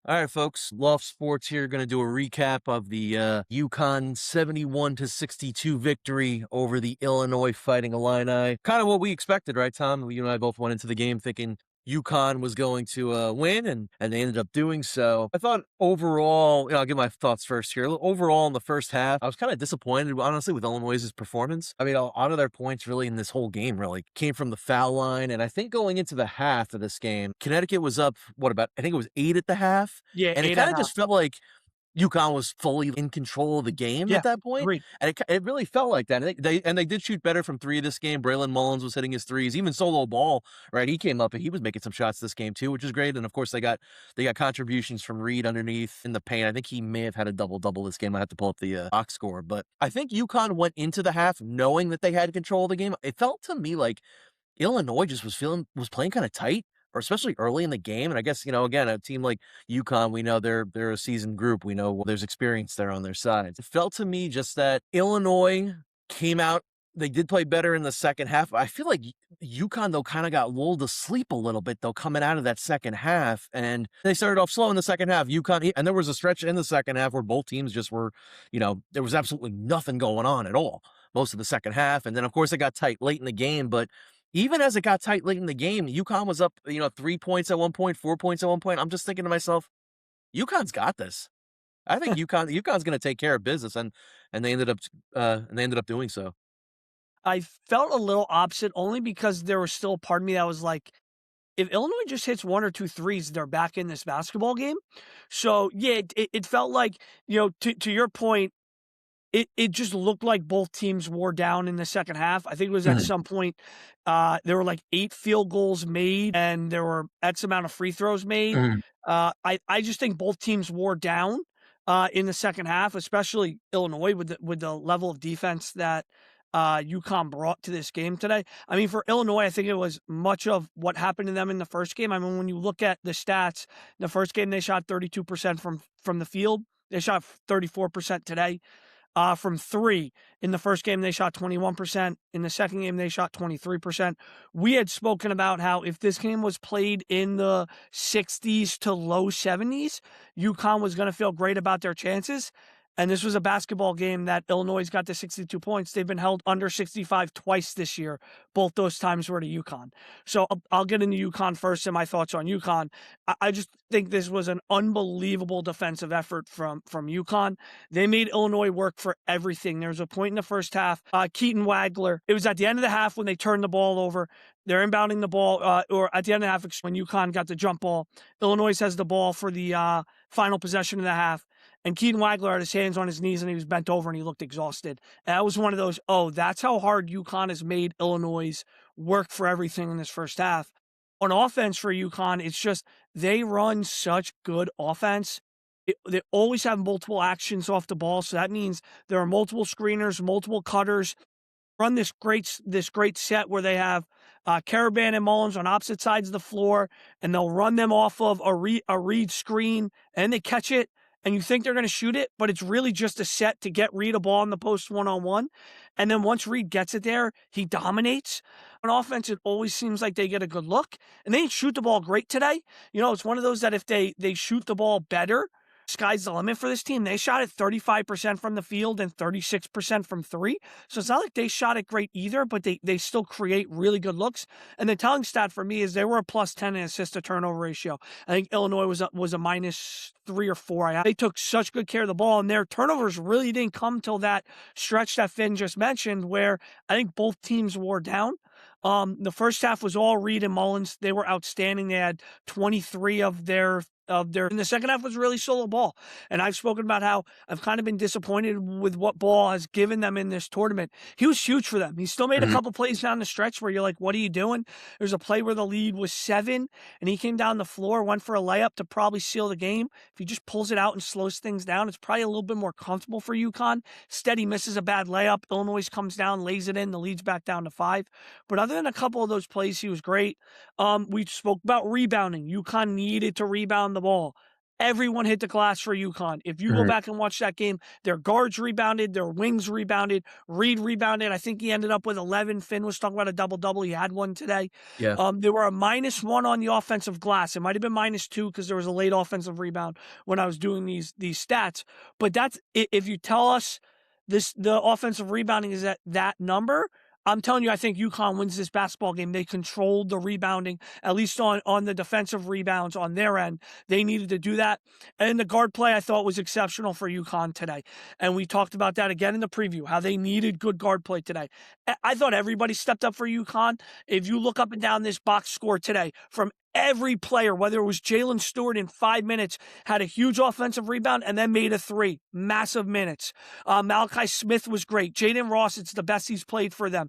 All right, folks. Loft Sports here. Going to do a recap of the UConn 71-62 victory over the Illinois Fighting Illini. Kind of what we expected, right, Tom? You and I both went into the game thinking UConn was going to win, and they ended up doing so. I thought overall, I'll give my thoughts first here. Overall, in the first half, I was kind of disappointed, honestly, with Illinois' performance. I mean, a lot of their points really in this whole game really came from the foul line, and I think going into the half of this game, Connecticut was up, I think it was 8 at the half, Yeah, and it 8 at kinda half. just felt like UConn was fully in control of the game at Yeah, that point, agreed. and it really felt like that, and they did shoot better from 3 this game. Braylon Mullins was hitting his threes, even Solo Ball, right, he came up and he was making some shots this game too, which is great, and of course, they got contributions from Reed underneath in the paint. I think he may have had a double-double this game. I have to pull up the, box score, but I think UConn went into the half knowing that they had control of the game. It felt to me like Illinois just was playing kinda tight, or especially early in the game, and I guess, again, a team like UConn, we know they're a seasoned group, we know there's experience there on their side. It felt to me just that Illinois came out, they did play better in the second half. I feel like UConn, though, kinda got lulled to sleep a little bit, though, coming out of that second half, and they started off slow in the second half. UConn, and there was a stretch in the second half where both teams just were, there was absolutely nothing going on at all most of the second half, and then, of course, it got tight late in the game, but even as it got tight late in the game, UConn was up, 3 points at one point, 4 points at one point. I'm just thinking to myself, UConn's got this. I think UConn's gonna take care of business, and they ended up doing so. I felt a little opposite only because there was still a part of me that was like, if Illinois just hits 1 or 2 threes, they're back in this basketball game. So, yeah, it felt like, to your point, it just looked like both teams wore down in the second half. I think it was at Mhm, some point, there were like 8 field goals made, and there were X amount of free throws made. mhm. I just think both teams wore down, in the second half, especially Illinois with the level of defense that, UConn brought to this game today. I mean, for Illinois, I think it was much of what happened to them in the first game. I mean, when you look at the stats, the first game they shot 32% from the field. They shot 34% today. From three. In the first game, they shot 21%. In the second game, they shot 23%. We had spoken about how if this game was played in the 60s to low 70s, UConn was going to feel great about their chances. And this was a basketball game that Illinois got to 62 points. They've been held under 65 twice this year. Both those times were to UConn. So I'll get into UConn first and my thoughts on UConn. I just think this was an unbelievable defensive effort from UConn. They made Illinois work for everything. There was a point in the first half, Keaton Wagler. It was at the end of the half when they turned the ball over. They're inbounding the ball, or at the end of the half when UConn got the jump ball. Illinois has the ball for the final possession of the half. And Keaton Wagler had his hands on his knees and he was bent over and he looked exhausted. And that was one of those, oh, that's how hard UConn has made Illinois work for everything in this first half. On offense for UConn, it's just they run such good offense. They always have multiple actions off the ball. So that means there are multiple screeners, multiple cutters. Run this great set where they have Caravan and Mullins on opposite sides of the floor, and they'll run them off of a read screen, and they catch it, and you think they're going to shoot it, but it's really just a set to get Reed a ball in the post one-on-one. And then once Reed gets it there, he dominates. On offense, it always seems like they get a good look, and they didn't shoot the ball great today. It's one of those that if they shoot the ball better, sky's the limit for this team. They shot it 35% from the field and 36% from three. So it's not like they shot it great either, but they still create really good looks. And the telling stat for me is they were a plus 10 in assist to turnover ratio. I think Illinois was a minus 3 or 4. They took such good care of the ball, and their turnovers really didn't come till that stretch that Finn just mentioned, where I think both teams wore down. The first half was all Reed and Mullins. They were outstanding. They had 23 in the second half was really solo ball. And I've spoken about how I've kind of been disappointed with what Ball has given them in this tournament. He was huge for them. He still made a Mhm. couple plays down the stretch where you're like, what are you doing? There's a play where the lead was 7 and he came down the floor, went for a layup to probably seal the game. If he just pulls it out and slows things down, it's probably a little bit more comfortable for UConn. Instead, he misses a bad layup. Illinois comes down, lays it in, the lead's back down to 5. But other than a couple of those plays, he was great. We spoke about rebounding. UConn needed to rebound the ball. everyone hit the glass for UConn. If you go Mhm. back and watch that game, their guards rebounded, their wings rebounded, Reed rebounded. I think he ended up with 11. Finn was talking about a double-double. He had one today. Yeah. They were a -1 on the offensive glass. It might have been -2 because there was a late offensive rebound when I was doing these stats. But that's if you tell us the offensive rebounding is at that number, I'm telling you, I think UConn wins this basketball game. They controlled the rebounding, at least on the defensive rebounds on their end. They needed to do that. And the guard play I thought was exceptional for UConn today. And we talked about that again in the preview, how they needed good guard play today. I thought everybody stepped up for UConn. If you look up and down this box score today, from every player, whether it was Jalen Stewart in 5 minutes, had a huge offensive rebound and then made a three. Massive minutes. Malachi Smith was great. Jaden Ross, it's the best he's played for them.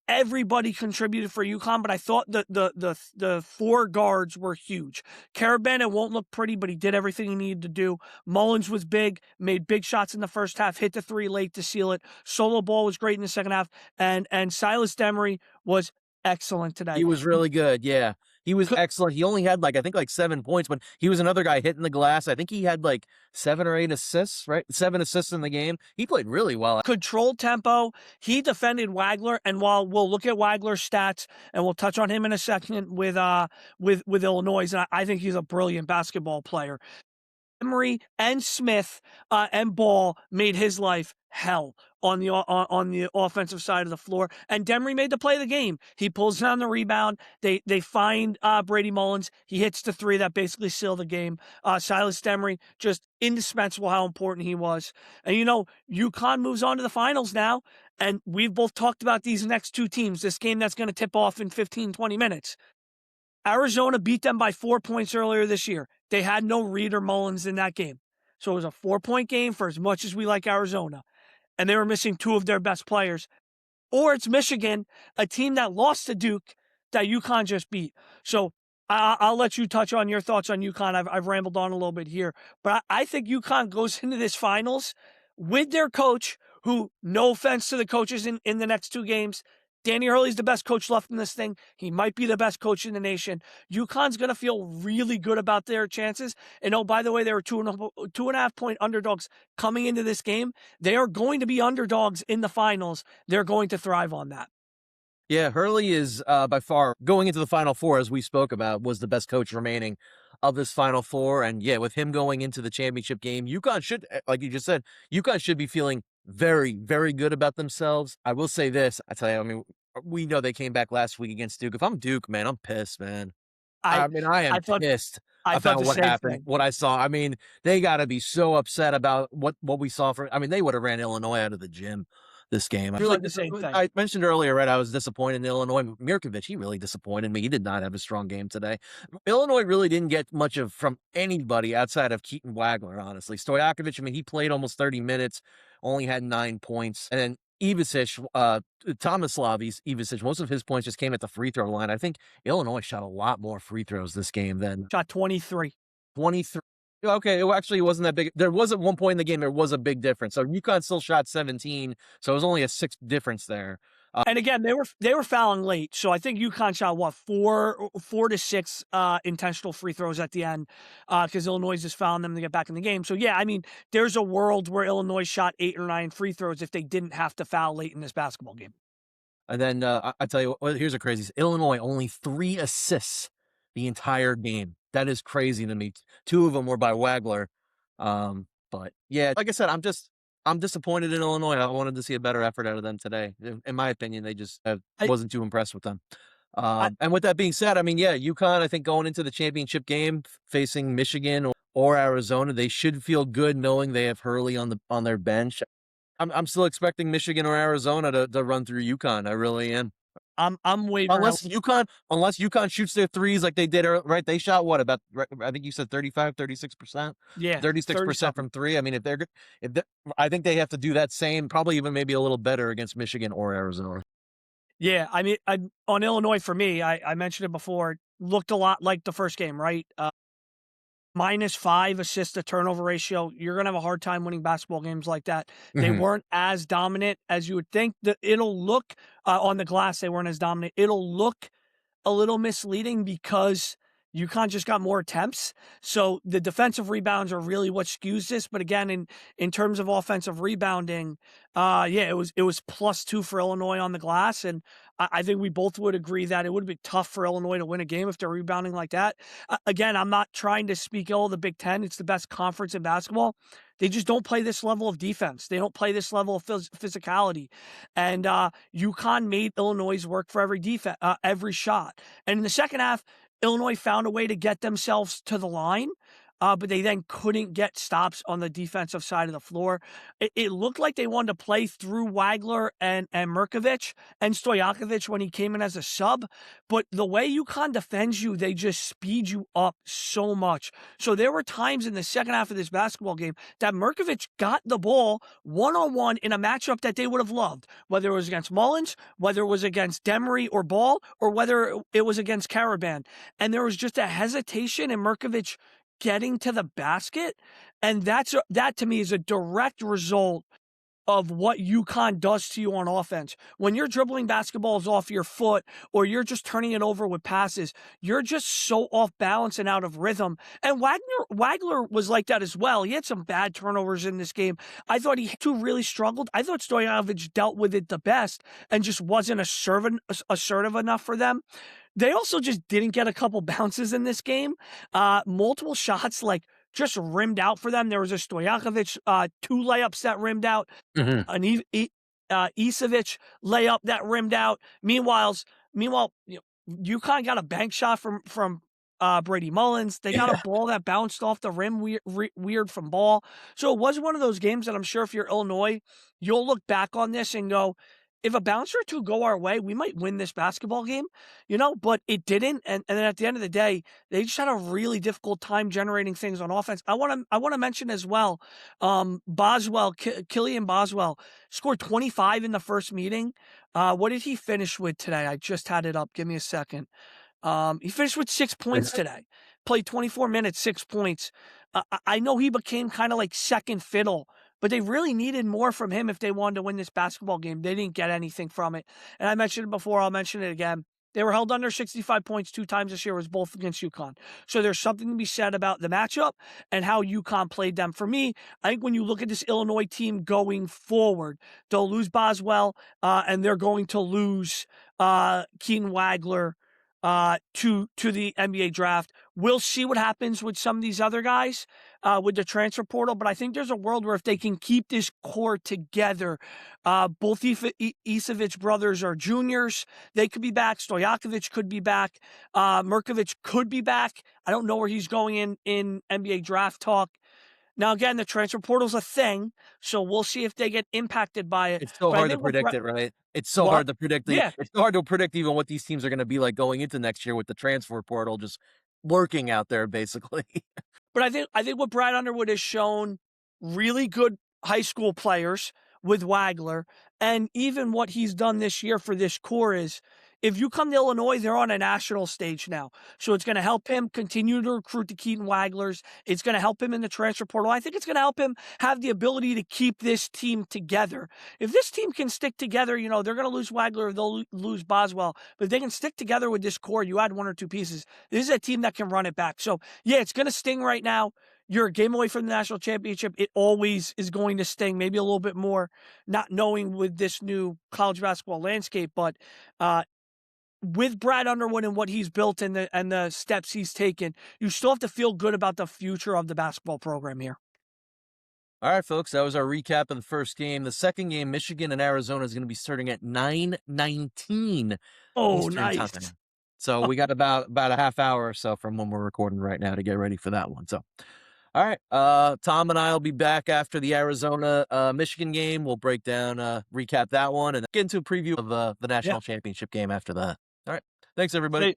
Everybody contributed for UConn, but I thought the four guards were huge. Karaban, it won't look pretty, but he did everything he needed to do. Mullins was big, made big shots in the first half, hit the three late to seal it. Solo ball was great in the second half, and Silas Demery was excellent today. He was really good, yeah. He was excellent. He only had, like, I think, like, 7 points, but he was another guy hitting the glass. I think he had, like, 7 or 8 assists, right? 7 assists in the game. He played really well. Controlled tempo. He defended Wagler, and while we'll look at Wagler's stats and we'll touch on him in a second with Illinois, and I think he's a brilliant basketball player. Emery and Smith and Ball made his life hell on the offensive side of the floor. And Demery made the play of the game. He pulls down the rebound. They find Brady Mullins. He hits the three that basically sealed the game. Silas Demery, just indispensable how important he was. And UConn moves on to the finals now. And we've both talked about these next two teams, this game that's going to tip off in 15, 20 minutes. Arizona beat them by 4 points earlier this year. They had no Reed or Mullins in that game. So it was a 4-point game for as much as we like Arizona. And they were missing two of their best players. Or it's Michigan, a team that lost to Duke that UConn just beat. So I'll let you touch on your thoughts on UConn. I've rambled on a little bit here. But I think UConn goes into this finals with their coach, who, no offense to the coaches in the next two games, Danny Hurley's the best coach left in this thing. He might be the best coach in the nation. UConn's going to feel really good about their chances. And oh, by the way, they were 2.5 point underdogs coming into this game. They are going to be underdogs in the finals. They're going to thrive on that. Yeah, Hurley is by far going into the Final Four, as we spoke about, was the best coach remaining of this Final Four. And yeah, with him going into the championship game, UConn should, like you just said, UConn should be feeling very, very good about themselves. I will say this, I tell you, I mean, we know they came back last week against Duke. If I'm Duke, man, I'm pissed, man. I I mean, I am I thought pissed I thought about the what same happened, thing. what I saw. I mean, they got to be so upset about what we saw I mean, they would have ran Illinois out of the gym this game. I I really, thought the same thing. I mentioned earlier, right? I was disappointed in Illinois. Mirkovich, he really disappointed me. He did not have a strong game today. Illinois really didn't get much from anybody outside of Keaton Wagler, honestly. Stojakovic, I mean, he played almost 30 minutes, only had 9 points. And then Ivisic, Tomislav Ivisic, most of his points just came at the free throw line. I think Illinois shot a lot more free throws this game than Shot 23. 23. Okay, well, actually, it wasn't that big. There was at one point in the game, there was a big difference. So UConn still shot 17, so it was only a 6 difference there. And again, they were fouling late, so I think UConn shot what 4 to 6 intentional free throws at the end because Illinois just fouling them to get back in the game. So yeah, I mean, there's a world where Illinois shot 8 or 9 free throws if they didn't have to foul late in this basketball game. And then I tell you what, here's a crazy. Illinois only 3 assists the entire game. That is crazy to me. 2 of them were by Wagler. But yeah, like I said, I'm disappointed in Illinois. I wanted to see a better effort out of them today. In my opinion, they just wasn't too impressed with them. And with that being said, I mean, yeah, UConn, I think going into the championship game facing Michigan or Arizona, they should feel good knowing they have Hurley on their bench. I'm still expecting Michigan or Arizona to run through UConn. I really am. I'm wavering. Unless UConn shoots their threes like they did, right? They shot what about? I think you said 35, 36%. Yeah, 36% from three. I mean, I think they have to do that same, probably even maybe a little better against Michigan or Arizona. Yeah, I mean, on Illinois for me, I mentioned it before. Looked a lot like the first game, right? -5 assist to turnover ratio. You're going to have a hard time winning basketball games like that. They Mhm. weren't as dominant as you would think. It'll look on the glass, they weren't as dominant. It'll look a little misleading because UConn just got more attempts. So the defensive rebounds are really what skews this. But again, in terms of offensive rebounding, yeah, it was +2 for Illinois on the glass. And I think we both would agree that it would be tough for Illinois to win a game if they're rebounding like that. Again, I'm not trying to speak ill of the Big Ten. It's the best conference in basketball. They just don't play this level of defense. They don't play this level of physicality. And UConn made Illinois work for every shot. And in the second half, Illinois found a way to get themselves to the line, but they then couldn't get stops on the defensive side of the floor. It looked like they wanted to play through Wagler and Merkovich and Stojakovic when he came in as a sub, but the way UConn defends you, they just speed you up so much. So there were times in the second half of this basketball game that Merkovich got the ball one-on-one in a matchup that they would have loved, whether it was against Mullins, whether it was against Demery or Ball, or whether it was against Caravan. And there was just a hesitation in Merkovich getting to the basket. And that to me is a direct result of what UConn does to you on offense. When you're dribbling basketballs off your foot or you're just turning it over with passes, you're just so off balance and out of rhythm. And Wagler was like that as well. He had some bad turnovers in this game. I thought he too really struggled. I thought Stojakovic dealt with it the best and just wasn't assertive enough for them. They also just didn't get a couple bounces in this game. Multiple shots just rimmed out for them. There was a Stojakovic 2 layups that rimmed out, Mhm. an Isevic layup that rimmed out. Meanwhile, UConn got a bank shot from Brady Mullins. They got a ball that bounced off the rim weird from Ball. So it was one of those games that I'm sure if you're Illinois, you'll look back on this and go, if a bouncer or two go our way, we might win this basketball game, but it didn't. And then at the end of the day, they just had a really difficult time generating things on offense. I want to mention as well, Killian Boswell scored 25 in the first meeting. What did he finish with today? I just had it up. Give me a second. He finished with 6 points today. Played 24 minutes, 6 points. I know he became kind of like second fiddle, but they really needed more from him if they wanted to win this basketball game. They didn't get anything from it. And I mentioned it before, I'll mention it again. They were held under 65 points 2 times this year. It was both against UConn. So there's something to be said about the matchup and how UConn played them. For me, I think when you look at this Illinois team going forward, they'll lose Boswell, and they're going to lose Keaton Wagler to the NBA draft. We'll see what happens with some of these other guys with the transfer portal, but I think there's a world where if they can keep this core together, both Isevic brothers are juniors. They could be back. Stojakovic could be back. Merkovich could be back. I don't know where he's going in NBA draft talk. Now, again, the transfer portal's a thing, so we'll see if they get impacted by it. It's so But I hard to think predict it, right? It's so what? hard to predict Yeah, it's so hard to predict even what these teams are gonna be like going into next year with the transfer portal just lurking out there basically. but I think what Brad Underwood has shown, really good high school players with Wagler, and even what he's done this year for this core is, if you come to Illinois, they're on a national stage now. So it's going to help him continue to recruit the Keaton Waglers. It's going to help him in the transfer portal. I think it's going to help him have the ability to keep this team together. If this team can stick together, they're going to lose Wagler, they'll lose Boswell. But if they can stick together with this core, you add 1 or 2 pieces, this is a team that can run it back. So, yeah, it's going to sting right now. You're a game away from the national championship. It always is going to sting, maybe a little bit more, not knowing with this new college basketball landscape. But with Brad Underwood and what he's built and the steps he's taken, you still have to feel good about the future of the basketball program here. All right, folks, that was our recap of the first game. The second game, Michigan and Arizona, is gonna be starting at 9:19 Oh, Eastern nice. time. So we got about a half hour or so from when we're recording right now to get ready for that one. So all right, Tom and I will be back after the Arizona Michigan game. We'll break down, recap that one, and get into a preview of the Yeah. national championship game after that. All right, thanks everybody. Say,